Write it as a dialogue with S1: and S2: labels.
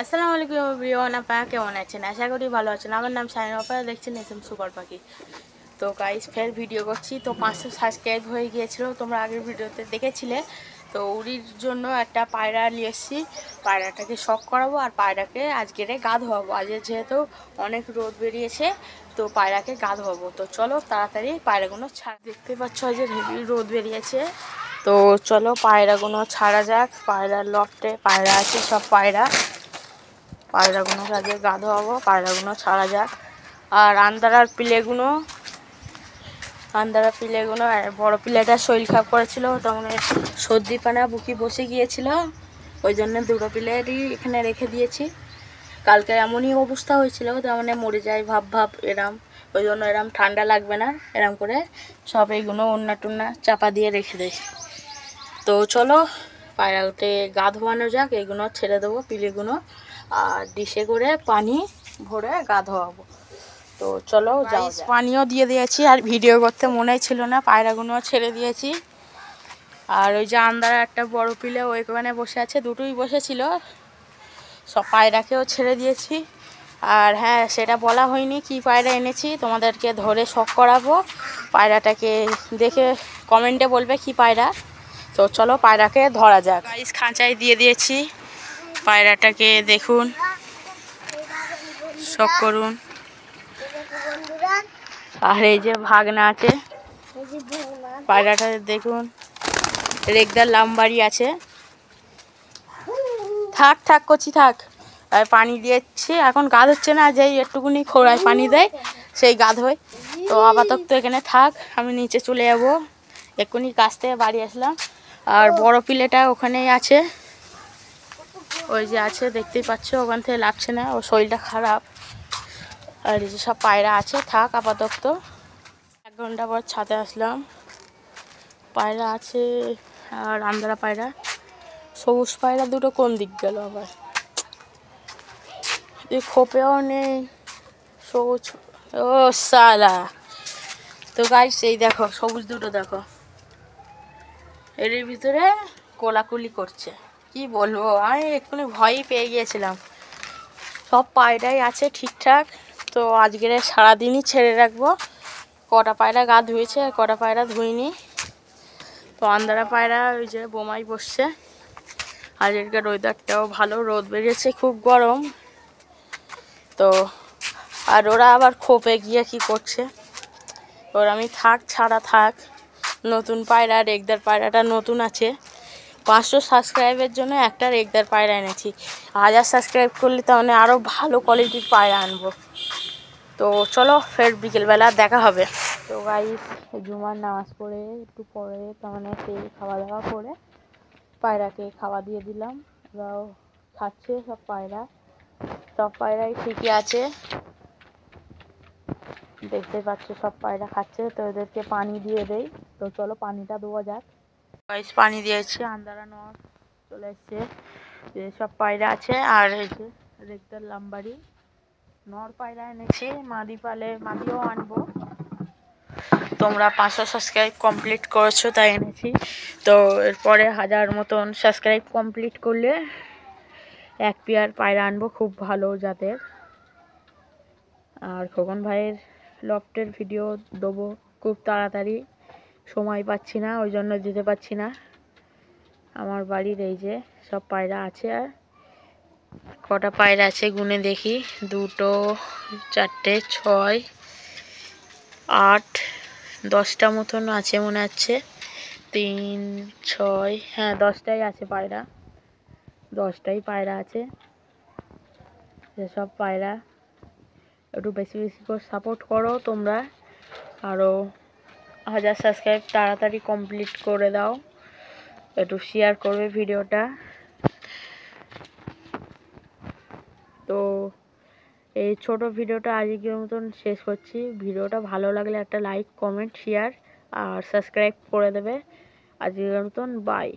S1: আসসালামু আলাইকুম এভরিওয়ান, আপনারা কেমন আছেন? আশা করি ভালো আছেন। আমার নাম শাহিন, আপনারা দেখছেন এসএম সুপার পাখি। তো গাইস ফের ভিডিও করছি। তো 500 সাবস্ক্রাইব হয়ে গিয়েছিল, তোমরা আগের ভিডিওতে দেখেছিলে। তো উড়ির জন্য একটা পায়রা নিয়ে এসেছি, পায়রাটাকে শখ করাবো আর পায়রাকে আজকে গা ধোয়াবো। আজকে যেহেতু অনেক রোদ বেরিয়েছে, তো পায়রাকে গা ধোয়াবো। তো চলো তাড়াতাড়ি পায়রাগুলো ছাড়। দেখতে পাচ্ছ যে হেভি রোদ বেরিয়েছে, তো চলো পায়রাগুলো ছাড়া যাক। পায়রার লফটে পায়রা আছে, সব পায়রাগুলো আগে গা ধোয়াবো, পায়রাগুলো ছাড়া যাক। আর আন্দারার পিলেগুলো বড় পিলেটা শরীর খারাপ করেছিল, তখন সর্দি পানা বুকি বসে গিয়েছিল, ওই জন্য দুটো পিলেরই এখানে রেখে দিয়েছি। কালকে এমনই অবস্থা হয়েছিল, তেমন মরে যায় ভাব এরম, ওই জন্য এরম ঠান্ডা লাগবে না এরম করে সব এইগুলো ওন্না টুন্না চাপা দিয়ে রেখে দেয়। তো চলো পায়রাতে গা ধোয়ানো যাক। এইগুলো ছেড়ে দেবো পিলেগুলো, আর ডিশে করে পানি ভরে গা ধোয়াবো। তো চলো যাও। পানিও দিয়ে দিয়েছি, আর ভিডিও করতে মনেই ছিল না, পায়রাগুলো ছেড়ে দিয়েছি। আর ওই যে আন্দারা একটা বড় পিলে ওইখানে বসে আছে, দুটোই বসেছিল, সব পায়রাকেও ছেড়ে দিয়েছি। আর হ্যাঁ, সেটা বলা হয়নি কি পায়রা এনেছি, তোমাদেরকে ধরে শখ করাবো। পায়রাটাকে দেখে কমেন্টে বলবে কি পায়রা। তো চলো পায়রাকে ধরা যাক। গাইস খাঁচায় দিয়ে দিয়েছি পায়রাটাকে, দেখুন শখ করুন। আর এই যে ভাগনা আছে পায়রাটা, দেখুন রেগদার লামবাড়ি আছে। থাক করছি থাক। আর পানি দিয়েছি, এখন গা ধুচ্ছে না, যেই একটুকুনি খোড়ায় পানি দেয় সেই গা ধোয়। তো আপাতত এখানে থাক, আমি নিচে চলে যাবো। এক্ষুনি কাছ থেকে বাড়ি আসলাম। আর বড় পিলেটা ওখানেই আছে, ওই যে আছে দেখতেই পাচ্ছ, ওখান থেকে লাগছে না, ও শরীরটা খারাপ। আর এই যে সব পায়রা আছে, থাক আপাতত। 1 ঘন্টা পর ছাদে আসলাম, পায়রা আছে। আর আন্দারা পায়রা, সবুজ পায়রা দুটো কোন দিক গেল আবার, এই খোপেও নেই সবুজ। ও সালা! তো গাইস এই দেখো সবুজ দুটো, দেখো এর ভিতরে কোলাকুলি করছে। কি বলবো, আমি এক্ষুনি ভয়ই পেয়ে গিয়েছিলাম। সব পায়রাই আছে ঠিকঠাক। তো আজকের সারাদিনই ছেড়ে রাখবো। কটা পায়রা গা ধুয়েছে আর কটা পায়রা ধুইনি। তো আন্দারা পায়রা ওই যে বোমাই বসছে। আজকের ওয়েদারটাও ভালো, রোদ বেরিয়েছে, খুব গরম। তো আর ওরা আবার খোপে গিয়ে কি করছে, ওর আমি ছাড়া থাক। নতুন পায়রা, রেগদার পায়রাটা নতুন আছে। 500 সাবস্ক্রাইবের জন্য একটা রেগদার পায়রা এনেছি। 1000 সাবস্ক্রাইব করলে তাহলে আরও ভালো কোয়ালিটির পায়রা আনবো। তো চলো ফের বিকেলবেলা দেখা হবে। তো গাইস জুমার নামাজ পড়ে একটু পরে তাহলে সেই খাওয়া দাওয়া করে পায়রাকে খাওয়া দিয়ে দিলাম। ওরাও খাচ্ছে, সব পায়রাই ঠিকই আছে, দেখতে পাচ্ছ সব পায়রা খাচ্ছে। তো এদেরকে পানি দিয়ে দেই। তো চলো পানিটা দেওয়া যাক। গাইস পানি দিয়েছি, আন্দারা নর চলে এসছে, সব পায়রা আছে। আর এই যে রেগদার লামবাড়ি নর পায়রা এনেছি, মাদি পালে মাদিও আনবো। তোমরা 500 সাবস্ক্রাইব কমপ্লিট করেছো তাই এনেছি। তো এরপরে 1000 মতন সাবস্ক্রাইব কমপ্লিট করলে 1 পেয়ার পায়রা আনবো, খুব ভালো জাতের। আর খোকন ভাইয়ের লফটের ভিডিও দেবো খুব তাড়াতাড়ি, সময় পাচ্ছি না, ওই জন্য দিতে পারছি না। আমার বাড়ির এই যে সব পায়রা আছে। আর কটা পায়রা আছে গুনে দেখি, 2 4 6 8 10টা মতন আছে মনে হচ্ছে। 3 6, হ্যাঁ 10টাই আছে পায়রা, 10টাই পায়রা আছে। যেসব পায়রা একটু বেশি করে সাপোর্ট করো তোমরা, আরও 1000 সাবস্ক্রাইব তাড়াতাড়ি কমপ্লিট করে দাও, একটু শেয়ার করবে ভিডিওটা। তো এই ছোট ভিডিওটা আজকের মতন শেষ করছি। ভিডিওটা ভালো লাগলে একটা লাইক, কমেন্ট, শেয়ার আর সাবস্ক্রাইব করে দেবে। আজকের মতন বাই।